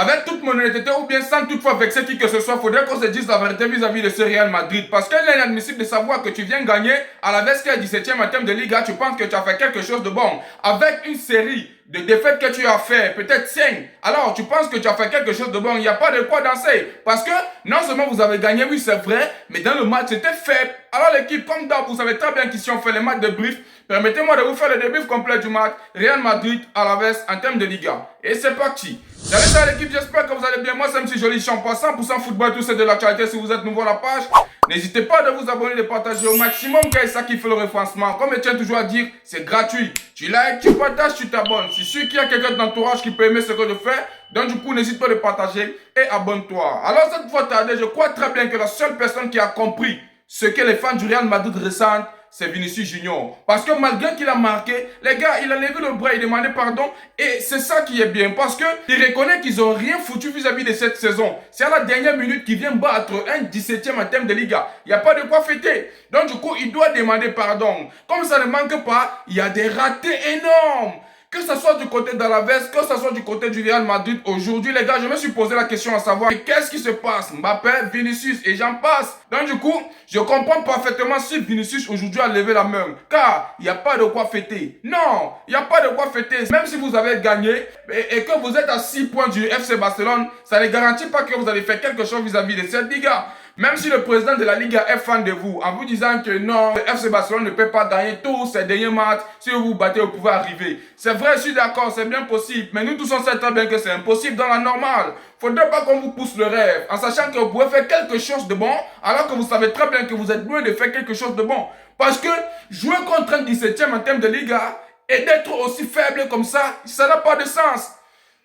Avec toute mon honnêteté ou bien sans toutefois vexer qui que ce soit, faudrait qu'on se dise la vérité vis-à-vis de ce Real Madrid. Parce qu'il est inadmissible de savoir que tu viens gagner à la veste qui est 17e en termes de Liga, tu penses que tu as fait quelque chose de bon. Avec une série de défaites que tu as fait, peut-être 5, alors tu penses que tu as fait quelque chose de bon, il n'y a pas de quoi danser. Parce que non seulement vous avez gagné, oui c'est vrai, mais dans le match c'était faible. Alors l'équipe, comme d'hab, vous savez très bien qu'ici on fait les matchs de brief. Permettez-moi de vous faire le débrief complet du match Real Madrid à la veste en termes de Liga. Et c'est parti. Salut, salut l'équipe, j'espère que vous allez bien. Moi c'est M. Joli Champ, 100% football, tout c'est de l'actualité. Si vous êtes nouveau à la page, n'hésitez pas de vous abonner, de partager au maximum car ça qui fait le référencement. Comme je tiens toujours à dire, c'est gratuit. Tu likes, tu partages, tu t'abonnes. Si sûr qu'il y a quelqu'un de l'entourage qui peut aimer ce que je fais, donc du coup n'hésite pas de partager et abonne-toi. Alors cette fois tardé, je crois très bien que la seule personne qui a compris ce que les fans du Real Madrid ressentent, c'est Vinicius Junior. Parce que malgré qu'il a marqué, les gars, il a levé le bras, il demandait pardon. Et c'est ça qui est bien. Parce qu'il reconnaît qu'ils n'ont rien foutu vis-à-vis de cette saison. C'est à la dernière minute qu'il vient battre un 17e en termes de Liga. Il n'y a pas de quoi fêter. Donc du coup, il doit demander pardon. Comme ça ne manque pas, il y a des ratés énormes. Que ce soit du côté d'Alaves, que ce soit du côté du Real Madrid, aujourd'hui, les gars, je me suis posé la question à savoir qu'est-ce qui se passe. Mbappé, Vinicius et j'en passe. Donc du coup, je comprends parfaitement si Vinicius aujourd'hui a levé la main. Car il n'y a pas de quoi fêter. Non, il n'y a pas de quoi fêter. Même si vous avez gagné et que vous êtes à 6 points du FC Barcelone, ça ne garantit pas que vous allez faire quelque chose vis-à-vis de cette Liga. Même si le président de la Liga est fan de vous, en vous disant que non, le FC Barcelone ne peut pas gagner tous ses derniers matchs, si vous vous battez, vous pouvez arriver. C'est vrai, je suis d'accord, c'est bien possible, mais nous tous on sait très bien que c'est impossible dans la normale. Faudrait pas qu'on vous pousse le rêve, en sachant que vous pouvez faire quelque chose de bon, alors que vous savez très bien que vous êtes loin de faire quelque chose de bon. Parce que jouer contre un 17e en termes de Liga et d'être aussi faible comme ça n'a pas de sens.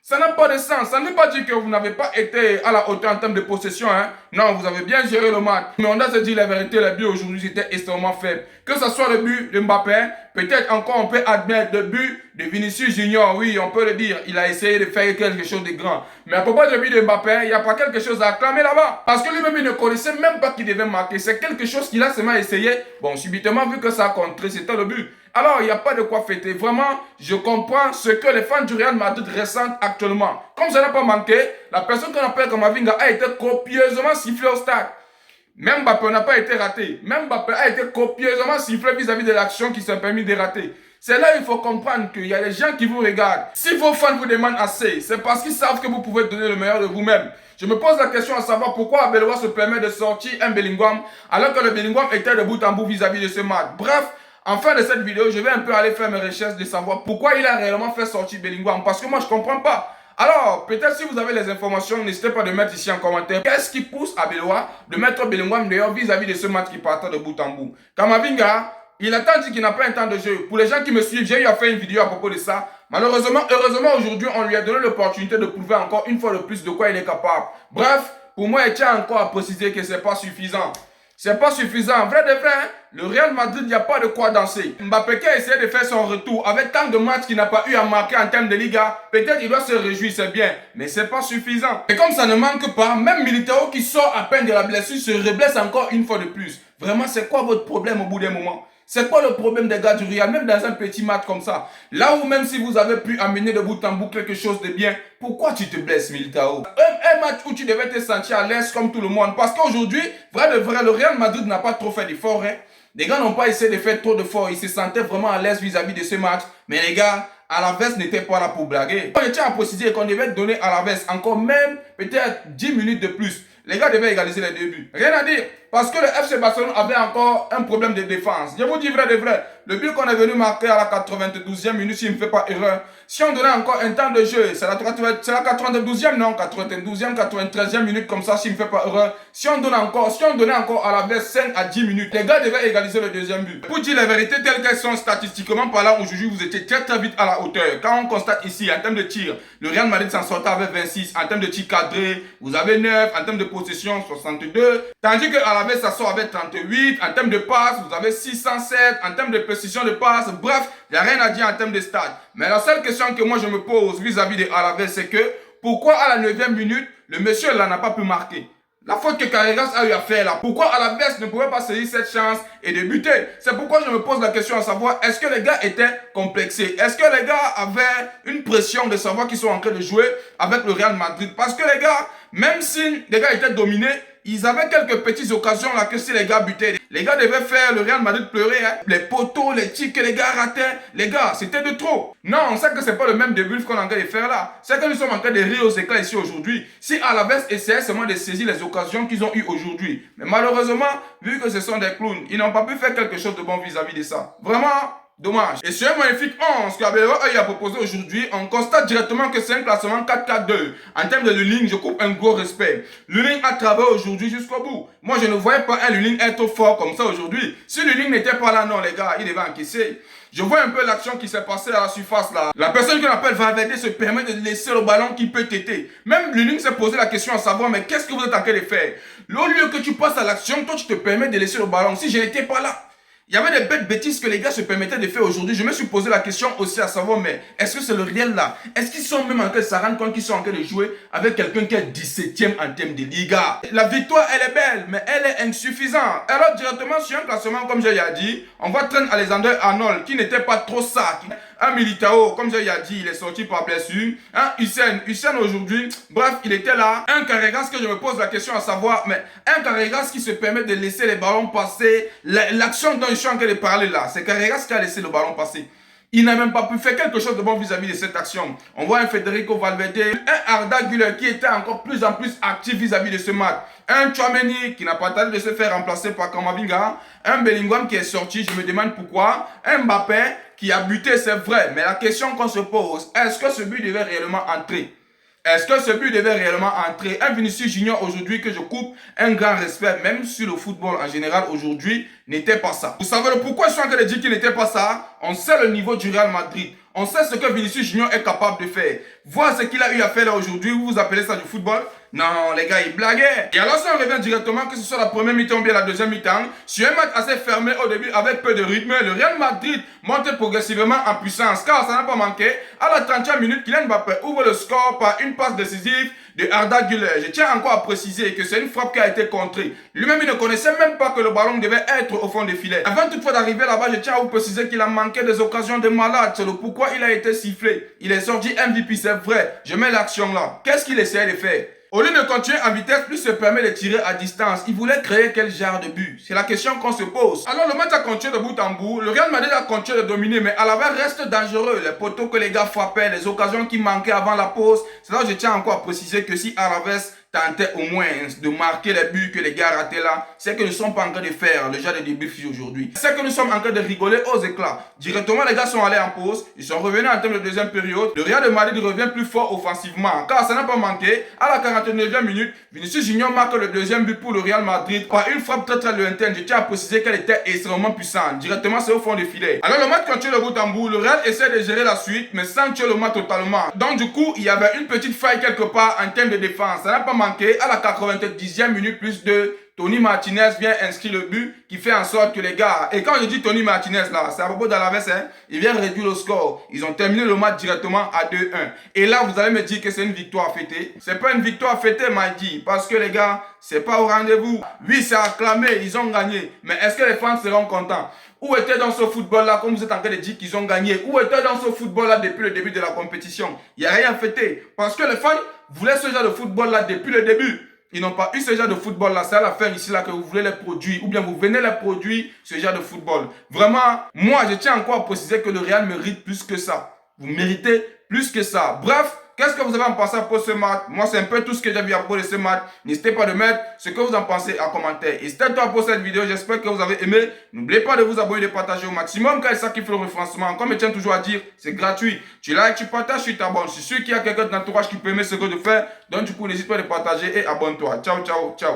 Ça n'a pas de sens. Ça ne veut pas dire que vous n'avez pas été à la hauteur en termes de possession. Hein. Non, vous avez bien géré le match. Mais on doit se dire la vérité, les buts aujourd'hui étaient extrêmement faibles. Que ce soit le but de Mbappé, peut-être encore on peut admettre le but de Vinicius Junior. Oui, on peut le dire. Il a essayé de faire quelque chose de grand. Mais à propos du but de Mbappé, il n'y a pas quelque chose à acclamer là-bas. Parce que lui-même, il ne connaissait même pas qu'il devait marquer. C'est quelque chose qu'il a seulement essayé. Bon, subitement, vu que ça a contré, c'était le but. Alors, il n'y a pas de quoi fêter. Vraiment, je comprends ce que les fans du Real Madrid ressentent actuellement. Comme ça n'a pas manqué, la personne qu'on appelle Kamavinga a été copieusement sifflée au stade. Même Mbappé n'a pas été raté. Même Mbappé a été copieusement sifflé vis-à-vis de l'action qui s'est permis de rater. C'est là qu'il faut comprendre qu'il y a des gens qui vous regardent. Si vos fans vous demandent assez, c'est parce qu'ils savent que vous pouvez donner le meilleur de vous-même. Je me pose la question à savoir pourquoi Arbeloa se permet de sortir un Bellingham alors que le Bellingham était de bout en bout vis-à-vis de ce match. Bref, en fin de cette vidéo, je vais un peu aller faire mes recherches de savoir pourquoi il a réellement fait sortir Bellingham. Parce que moi, je ne comprends pas. Alors, peut-être si vous avez les informations, n'hésitez pas de mettre ici en commentaire. Qu'est-ce qui pousse Arbeloa de mettre Bellingham dehors vis-à-vis de ce match qui partait de bout en bout? Kamavinga, il a tant dit qu'il n'a pas un temps de jeu. Pour les gens qui me suivent, j'ai eu à faire une vidéo à propos de ça. Malheureusement, heureusement, aujourd'hui, on lui a donné l'opportunité de prouver encore une fois de plus de quoi il est capable. Bref, pour moi, il tient encore à préciser que ce n'est pas suffisant. C'est pas suffisant. Vrai de vrai, hein? Le Real Madrid, il n'y a pas de quoi danser. Mbappé qui a essayé de faire son retour avec tant de matchs qu'il n'a pas eu à marquer en termes de Liga, peut-être il doit se réjouir, c'est bien, mais c'est pas suffisant. Et comme ça ne manque pas, même Militao qui sort à peine de la blessure se reblesse encore une fois de plus. Vraiment, c'est quoi votre problème au bout d'un moment? C'est quoi le problème des gars du Real, même dans un petit match comme ça? Là où même si vous avez pu amener de bout en bout quelque chose de bien, pourquoi tu te blesses, Militao? Un match où tu devais te sentir à l'aise comme tout le monde. Parce qu'aujourd'hui, vrai de vrai, le Real Madrid n'a pas trop fait d'efforts. Hein? Les gars n'ont pas essayé de faire trop d'efforts. Ils se sentaient vraiment à l'aise vis-à-vis de ce match. Mais les gars, Alaves n'était pas là pour blaguer. Je tiens à préciser qu'on devait donner à Alaves encore même peut-être 10 minutes de plus. Les gars devaient égaliser les deux buts. Rien à dire. Parce que le FC Barcelone avait encore un problème de défense. Je vous dis vrai de vrai. Le but qu'on est venu marquer à la 92e minute, s'il ne me fait pas erreur. Si on donnait encore un temps de jeu, c'est la 92e, non, 92e, 93e minute comme ça, s'il ne me fait pas erreur. Si on donnait encore à la veste 5 à 10 minutes, les gars devaient égaliser le deuxième but. Pour dire la vérité, telles qu'elles sont statistiquement parlant, aujourd'hui, vous étiez très très vite à la hauteur. Quand on constate ici, en termes de tir, le Real Madrid s'en sortait avec 26. En termes de tir cadré, vous avez 9. En termes de possession, 62. Tandis que à la veste, ça sort avec 38. En termes de passes, vous avez 607. En termes de précision de passe, bref, il n'y a rien à dire en termes de stade. Mais la seule question que moi je me pose vis-à-vis de Alaves, c'est que pourquoi à la 9e minute, le monsieur là n'a pas pu marquer? La faute que Carreras a eu à faire là, pourquoi Alaves ne pouvait pas saisir cette chance et débuter? C'est pourquoi je me pose la question à savoir, est-ce que les gars étaient complexés? Est-ce que les gars avaient une pression de savoir qu'ils sont en train de jouer avec le Real Madrid? Parce que les gars, même si les gars étaient dominés, ils avaient quelques petites occasions là que si les gars butaient, les gars devaient faire le Real Madrid pleurer. Hein. Les poteaux, les tirs que les gars rataient, les gars, c'était de trop. Non, on sait que c'est pas le même début qu'on est en train de faire là. C'est que nous sommes en train de rire aux éclats ici aujourd'hui. Si Alaves essayait seulement de saisir les occasions qu'ils ont eues aujourd'hui. Mais malheureusement, vu que ce sont des clowns, ils n'ont pas pu faire quelque chose de bon vis-à-vis de ça. Vraiment. Dommage. Et sur un magnifique 11 qu'Abelwa a proposé aujourd'hui, on constate directement que c'est un classement 4-4-2. En termes de Luling, je coupe un gros respect. Luling a travaillé aujourd'hui jusqu'au bout. Moi, je ne voyais pas un Luling être fort comme ça aujourd'hui. Si Luling n'était pas là, non, les gars, il devait encaisser. Je vois un peu l'action qui s'est passée à la surface là. La personne qu'on appelle Valverde se permet de laisser le ballon qui peut téter. Même Luling s'est posé la question à savoir, mais qu'est-ce que vous êtes en train de faire? Au lieu que tu passes à l'action, toi, tu te permets de laisser le ballon. Si je n'étais pas là, il y avait des bêtes bêtises que les gars se permettaient de faire aujourd'hui. Je me suis posé la question aussi à savoir, mais est-ce que c'est le réel là? Est-ce qu'ils sont même en train de se rendre compte qu'ils sont en train de jouer avec quelqu'un qui est 17e en termes de Liga? La victoire, elle est belle, mais elle est insuffisante. Alors directement sur un classement, comme j'ai dit, on voit Trent Alexander-Arnold, qui n'était pas trop ça. Un Militao, comme j'ai dit, il est sorti par blessure. Un Hussein aujourd'hui, bref, il était là. Un Carreras que je me pose la question à savoir, mais un Carreras qui se permet de laisser les ballons passer. L'action dont je suis en train de parler là, c'est Carreras qui a laissé le ballon passer. Il n'a même pas pu faire quelque chose de bon vis-à-vis de cette action. On voit un Federico Valverde, un Arda Güler qui était encore plus en plus actif vis-à-vis de ce match. Un Tchouaméni qui n'a pas tardé de se faire remplacer par Kamavinga. Un Bellingham qui est sorti, je me demande pourquoi. Un Mbappé qui a buté, c'est vrai. Mais la question qu'on se pose, est-ce que ce but devait réellement entrer? Est-ce que ce but devait réellement entrer? Un Vinicius Junior aujourd'hui que je coupe un grand respect, même sur le football en général aujourd'hui, n'était pas ça. Vous savez pourquoi je suis en train de dire qu'il n'était pas ça? On sait le niveau du Real Madrid. On sait ce que Vinicius Junior est capable de faire. Voir ce qu'il a eu à faire là aujourd'hui, vous appelez ça du football? Non, les gars, ils blaguaient. Et alors, si on revient directement, que ce soit la première mi-temps ou bien la deuxième mi-temps, sur un match assez fermé au début avec peu de rythme, le Real Madrid monte progressivement en puissance, car ça n'a pas manqué. À la 30e minute, Kylian Mbappé ouvre le score par une passe décisive de Arda Güler. Je tiens encore à préciser que c'est une frappe qui a été contrée. Lui-même, il ne connaissait même pas que le ballon devait être au fond des filets. Avant toutefois d'arriver là-bas, je tiens à vous préciser qu'il a manqué des occasions de malade. C'est le pourquoi il a été sifflé. Il est sorti MVP, c'est vrai. Je mets l'action là. Qu'est-ce qu'il essayait de faire? Au lieu de continuer en vitesse, plus se permet de tirer à distance. Il voulait créer quel genre de but? C'est la question qu'on se pose. Alors le match a continué de bout en bout. Le Real Madrid a continué de dominer, mais Alaves reste dangereux. Les poteaux que les gars frappaient, les occasions qui manquaient avant la pause. C'est là que je tiens encore à préciser que si Alaves tentait au moins de marquer les buts que les gars rataient là, c'est que nous ne sommes pas en train de faire le genre de début aujourd'hui. C'est que nous sommes en train de rigoler aux éclats. Directement, les gars sont allés en pause. Ils sont revenus en termes de deuxième période. Le Real de Madrid revient plus fort offensivement, car ça n'a pas manqué. À la 49e minute, Vinicius Junior marque le deuxième but pour le Real Madrid par une frappe très lointaine. Je tiens à préciser qu'elle était extrêmement puissante. Directement, c'est au fond des filets. Alors le match continue de bout en bout. Le Real essaie de gérer la suite, mais sans tuer le match totalement. Donc du coup, il y avait une petite faille quelque part en termes de défense. Ça n'a pas manqué. À la 90e minute, plus de Tony Martinez vient inscrire le but qui fait en sorte que les gars, et quand je dis Tony Martinez là, c'est à propos d'Alaves, hein, il vient réduire le score. Ils ont terminé le match directement à 2-1. Et là, vous allez me dire que c'est une victoire fêtée. C'est pas une victoire fêtée, m'a dit, parce que les gars, c'est pas au rendez-vous. Oui, c'est acclamé, ils ont gagné. Mais est-ce que les fans seront contents? Où était dans ce football-là, comme vous êtes en train de dire qu'ils ont gagné? Où était dans ce football-là depuis le début de la compétition? Il n'y a rien fêté. Parce que les fans voulaient ce genre de football-là depuis le début. Ils n'ont pas eu ce genre de football-là. C'est à la fin ici là que vous voulez les produire. Ou bien vous venez les produire, ce genre de football. Vraiment, moi, je tiens encore à préciser que le Real mérite plus que ça. Vous méritez plus que ça. Bref, qu'est-ce que vous avez en pensé pour ce match? Moi, c'est un peu tout ce que j'ai vu à propos de ce match. N'hésitez pas de mettre ce que vous en pensez en commentaire. Et c'était tout pour cette vidéo. J'espère que vous avez aimé. N'oubliez pas de vous abonner et de partager au maximum car c'est ça qui fait le référencement. Comme je tiens toujours à dire, c'est gratuit. Tu likes, tu partages, tu t'abonnes. Je suis sûr qu'il y a quelqu'un de l'entourage qui peut aimer ce que je fais. Donc du coup, n'hésite pas de partager et abonne-toi. Ciao, ciao, ciao.